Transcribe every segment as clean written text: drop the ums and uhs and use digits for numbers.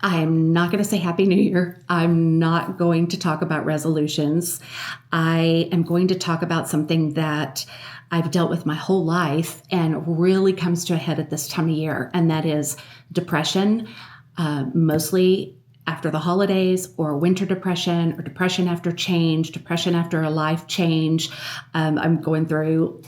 I am not going to say Happy New Year. I'm not going to talk about resolutions. I am going to talk about something that I've dealt with my whole life and really comes to a head at this time of year, and that is depression, mostly after the holidays, or winter depression, or depression after change, depression after a life change. I'm going through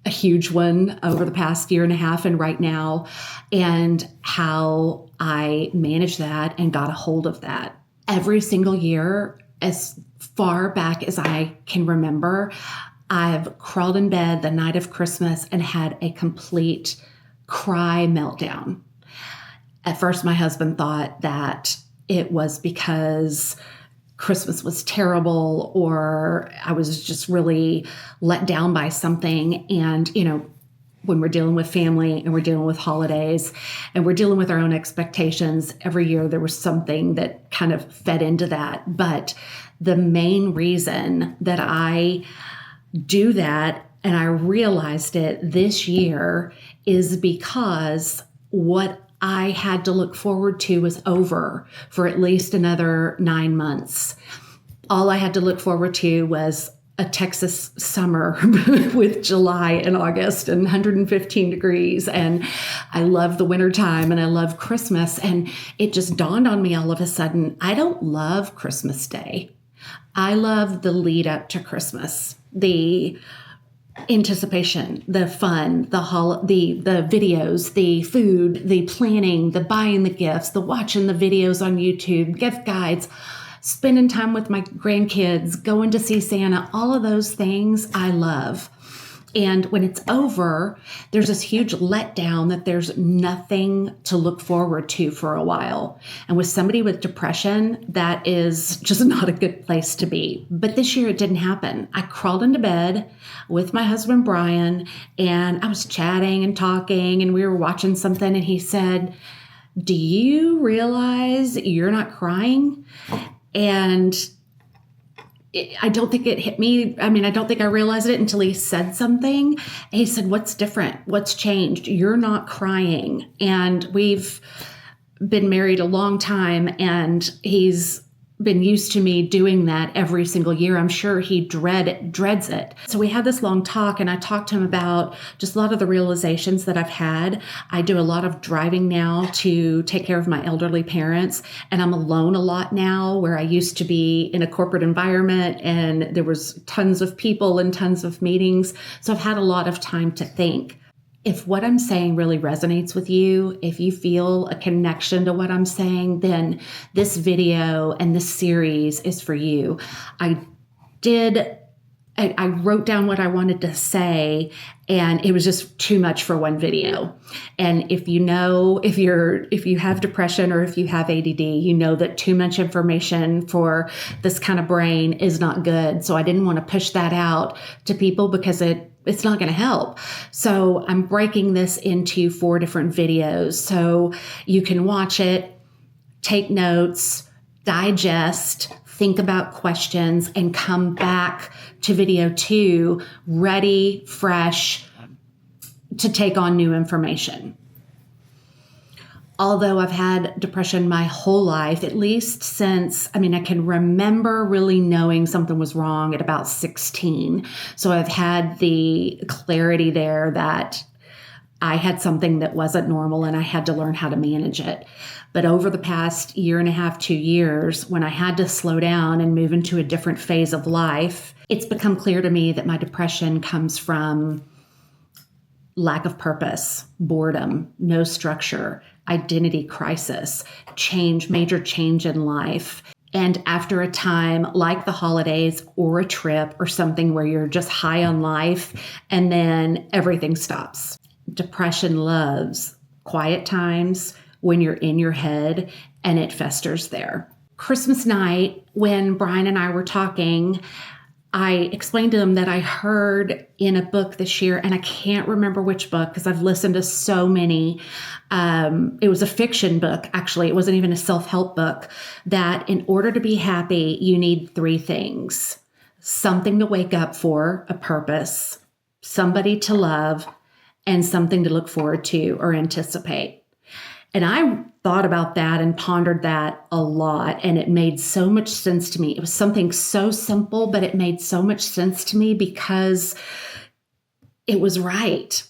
a huge one over the past year and a half and right now, and how I managed that and got a hold of that. Every single year, as far back as I can remember, I've crawled in bed the night of Christmas and had a complete cry meltdown. At first, my husband thought that it was because Christmas was terrible, or I was just really let down by something. And, when we're dealing with family and we're dealing with holidays and we're dealing with our own expectations, every year there was something that kind of fed into that. But the main reason that I do that, and I realized it this year, is because what I had to look forward to was over for at least another 9 months. All I had to look forward to was a Texas summer with July and August and 115 degrees. And I love the wintertime and I love Christmas. And it just dawned on me all of a sudden, I don't love Christmas Day. I love the lead up to Christmas, the anticipation, the fun, the videos, the food, the planning, the buying the gifts, the watching the videos on YouTube, gift guides, spending time with my grandkids, going to see Santa, all of those things I love. And when it's over, there's this huge letdown that there's nothing to look forward to for a while. And with somebody with depression, that is just not a good place to be. But this year it didn't happen. I crawled into bed with my husband, Brian, and I was chatting and talking, and we were watching something, and he said, "Do you realize you're not crying?" And I don't think it hit me. I don't think I realized it until he said something. And he said, "What's different? What's changed? You're not crying." And we've been married a long time, and he's been used to me doing that every single year. I'm sure he dreads it. So we had this long talk, and I talked to him about just a lot of the realizations that I've had. I do a lot of driving now to take care of my elderly parents, and I'm alone a lot now, where I used to be in a corporate environment and there was tons of people and tons of meetings. So I've had a lot of time to think. If what I'm saying really resonates with you, if you feel a connection to what I'm saying, then this video and this series is for you. I wrote down what I wanted to say, and it was just too much for one video. And if you have depression or if you have ADD, you know that too much information for this kind of brain is not good. So I didn't want to push that out to people because it's not going to help. So I'm breaking this into 4 different videos so you can watch it, take notes, digest, think about questions, and come back to video 2 ready, fresh, to take on new information. Although I've had depression my whole life, at least since, I can remember really knowing something was wrong at about 16. So I've had the clarity there that I had something that wasn't normal and I had to learn how to manage it. But over the past year and a half, 2 years, when I had to slow down and move into a different phase of life, it's become clear to me that my depression comes from lack of purpose, boredom, no structure, identity crisis, major change in life. And after a time like the holidays or a trip or something where you're just high on life and then everything stops. Depression loves quiet times when you're in your head and it festers there. Christmas night, when Brian and I were talking, I explained to him that I heard in a book this year, and I can't remember which book because I've listened to so many. It was a fiction book, actually. It wasn't even a self-help book, that in order to be happy, you need 3 things: something to wake up for, a purpose, somebody to love, and something to look forward to or anticipate. And I thought about that and pondered that a lot, and it made so much sense to me. It was something so simple, but it made so much sense to me because it was right.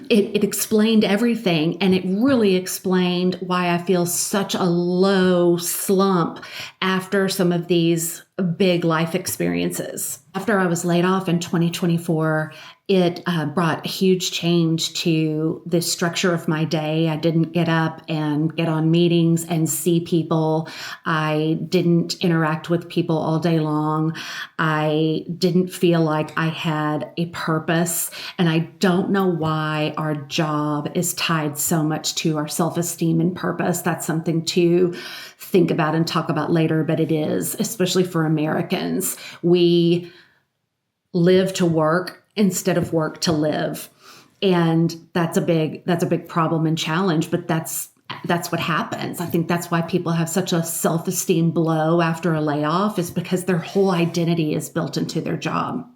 It explained everything, and it really explained why I feel such a low slump after some of these big life experiences. After I was laid off in 2024, it brought a huge change to the structure of my day. I didn't get up and get on meetings and see people. I didn't interact with people all day long. I didn't feel like I had a purpose. And I don't know why our job is tied so much to our self-esteem and purpose. That's something to think about and talk about later, but it is, especially for Americans. We live to work instead of work to live. And that's a big problem and challenge, but that's what happens. I think that's why people have such a self-esteem blow after a layoff, is because their whole identity is built into their job.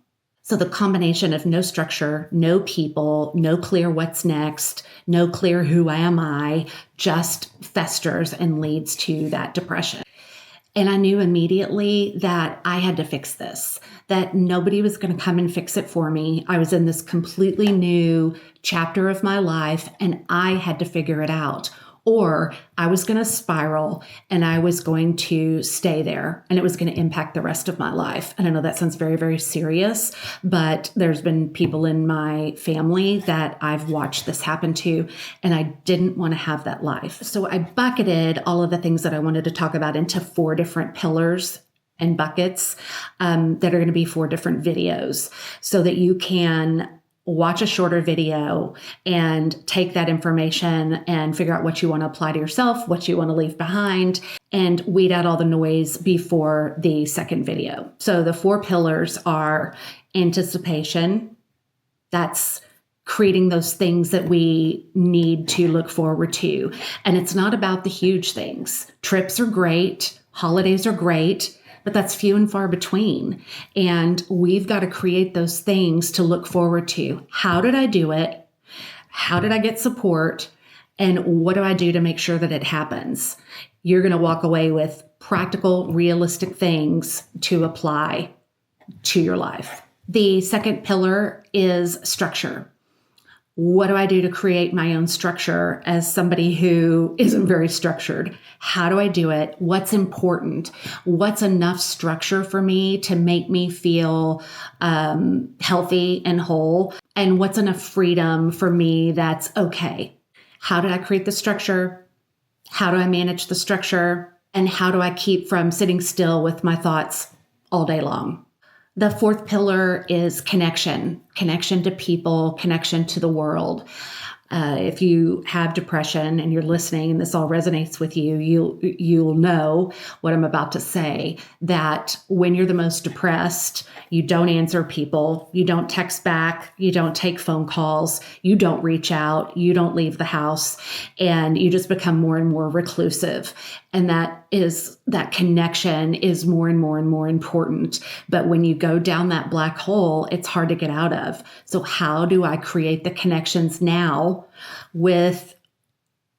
So the combination of no structure, no people, no clear what's next, no clear who am I, just festers and leads to that depression. And I knew immediately that I had to fix this, that nobody was going to come and fix it for me. I was in this completely new chapter of my life, and I had to figure it out. Or I was going to spiral, and I was going to stay there, and it was going to impact the rest of my life. And I know that sounds very, very serious, but there's been people in my family that I've watched this happen to, and I didn't want to have that life. So I bucketed all of the things that I wanted to talk about into 4 different pillars and buckets that are going to be 4 different videos, so that you can watch a shorter video and take that information and figure out what you want to apply to yourself, what you want to leave behind, and weed out all the noise before the second video. So the 4 pillars are anticipation. That's creating those things that we need to look forward to. And it's not about the huge things. Trips are great. Holidays are great. But that's few and far between. And we've got to create those things to look forward to. How did I do it? How did I get support? And what do I do to make sure that it happens? You're going to walk away with practical, realistic things to apply to your life. The second pillar is structure. What do I do to create my own structure as somebody who isn't very structured? How do I do it? What's important? What's enough structure for me to make me feel healthy and whole? And what's enough freedom for me that's okay? How did I create the structure? How do I manage the structure? And how do I keep from sitting still with my thoughts all day long? The 4th pillar is connection to people, connection to the world. If you have depression and you're listening and this all resonates with you, you'll know what I'm about to say, that when you're the most depressed, you don't answer people, you don't text back, you don't take phone calls, you don't reach out, you don't leave the house, and you just become more and more reclusive. And that connection is more and more and more important. But when you go down that black hole, it's hard to get out of. So how do I create the connections now with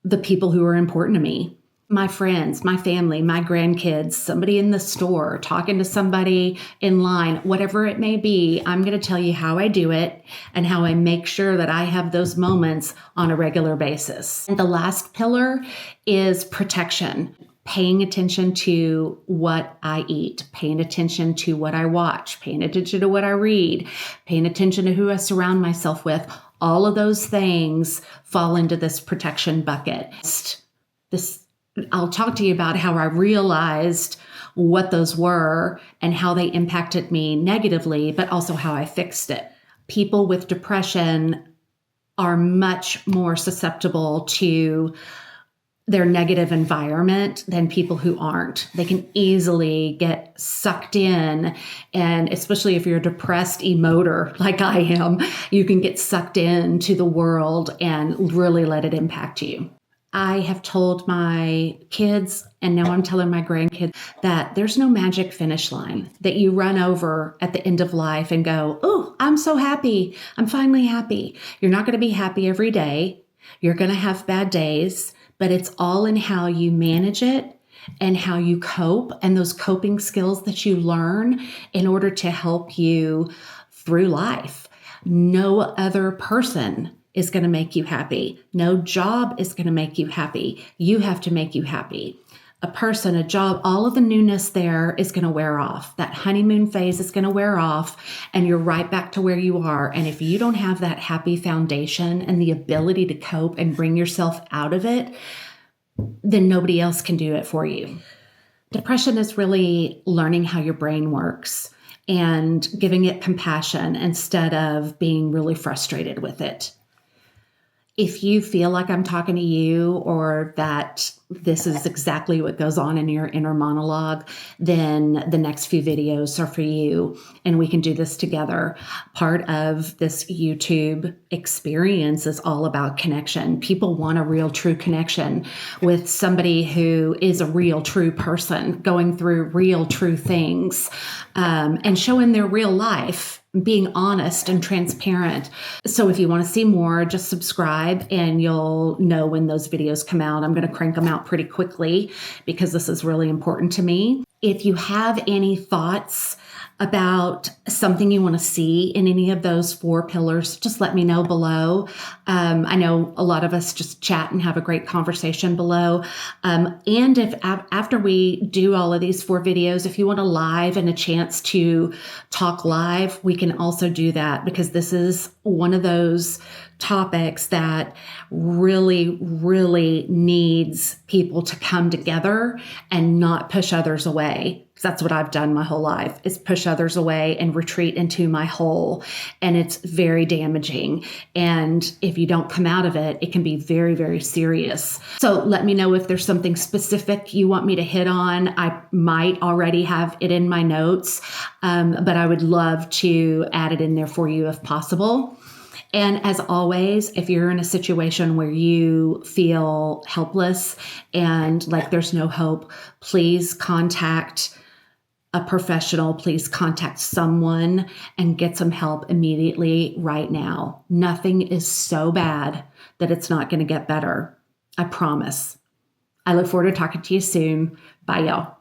the people who are important to me? My friends, my family, my grandkids, somebody in the store, talking to somebody in line, whatever it may be. I'm going to tell you how I do it and how I make sure that I have those moments on a regular basis. And the last pillar is protection. Paying attention to what I eat, paying attention to what I watch, paying attention to what I read, paying attention to who I surround myself with. All of those things fall into this protection bucket. I'll talk to you about how I realized what those were and how they impacted me negatively, but also how I fixed it. People with depression are much more susceptible to their negative environment than people who aren't. They can easily get sucked in, and especially if you're a depressed emoter like I am, you can get sucked into the world and really let it impact you. I have told my kids, and now I'm telling my grandkids, that there's no magic finish line that you run over at the end of life and go, oh, I'm so happy. I'm finally happy. You're not going to be happy every day. You're going to have bad days, but it's all in how you manage it and how you cope and those coping skills that you learn in order to help you through life. No other person is going to make you happy. No job is going to make you happy. You have to make you happy. A person, a job, all of the newness there is going to wear off. That honeymoon phase is going to wear off, and you're right back to where you are. And if you don't have that happy foundation and the ability to cope and bring yourself out of it, then nobody else can do it for you. Depression is really learning how your brain works and giving it compassion instead of being really frustrated with it. If you feel like I'm talking to you or that this is exactly what goes on in your inner monologue, then the next few videos are for you and we can do this together. Part of this YouTube experience is all about connection. People want a real, true connection with somebody who is a real, true person going through real, true things and showing their real life, being honest and transparent. So if you want to see more, just subscribe and you'll know when those videos come out. I'm going to crank them out pretty quickly because this is really important to me. If you have any thoughts about something you want to see in any of those 4 pillars, just let me know below. I know a lot of us just chat and have a great conversation below. And if after we do all of these 4 videos, if you want a live and a chance to talk live, we can also do that because this is one of those topics that really, really needs people to come together and not push others away. Because that's what I've done my whole life, is push others away and retreat into my hole. And it's very damaging. And if you don't come out of it, it can be very, very serious. So let me know if there's something specific you want me to hit on. I might already have it in my notes, but I would love to add it in there for you if possible. And as always, if you're in a situation where you feel helpless and like there's no hope, please contact a professional. Please contact someone and get some help immediately right now. Nothing is so bad that it's not going to get better. I promise. I look forward to talking to you soon. Bye, y'all.